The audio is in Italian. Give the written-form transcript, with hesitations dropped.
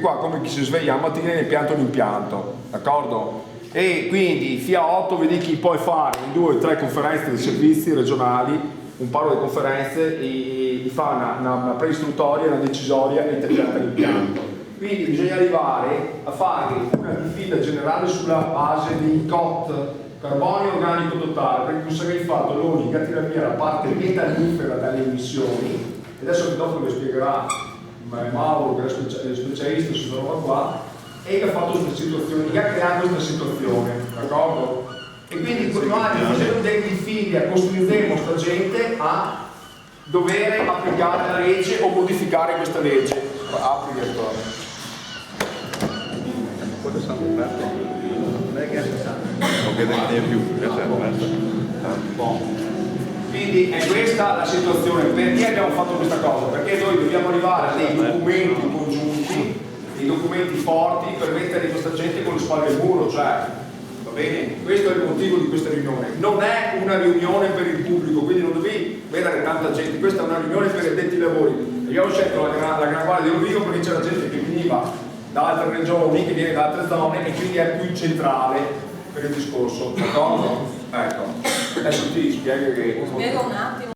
qua come chi si sveglia la mattina e ne pianta un impianto, d'accordo? E quindi FIA 8 vedi chi puoi fare in 2 o 3 conferenze di servizi regionali, un paio di conferenze, e fa una preistruttoria, una decisoria e ti pianta l'impianto. Quindi bisogna arrivare a fare una diffida generale sulla base dei COT, carbonio organico totale, perché cosa che hai fatto? L'unica tira via la parte metallifera dalle emissioni, e adesso dopo lo spiegherà Mauro, che è specialista su questa roba qua, e che ha fatto questa situazione, che ha creato questa situazione, d'accordo? E quindi continuare facendo dei diffidi, costringeremo sta gente a dover applicare la legge o modificare questa legge. Apri il Quello sta aperto, non è che è non che più, è aperto. Quindi è questa la situazione. Perché abbiamo fatto questa cosa? Perché noi dobbiamo arrivare a dei documenti congiunti, dei documenti forti per mettere questa gente con le spalle al muro, cioè, va bene? Questo è il motivo di questa riunione. Non è una riunione per il pubblico, quindi non devi vedere tanta gente, questa è una riunione per gli addetti ai lavori. Io ho scelto la Gran Guardia di Rovigo perché c'era gente che veniva da altre regioni, che viene da altre zone, e quindi è più centrale per il discorso, d'accordo? Ecco, adesso ti spiego che... Spiego un attimo.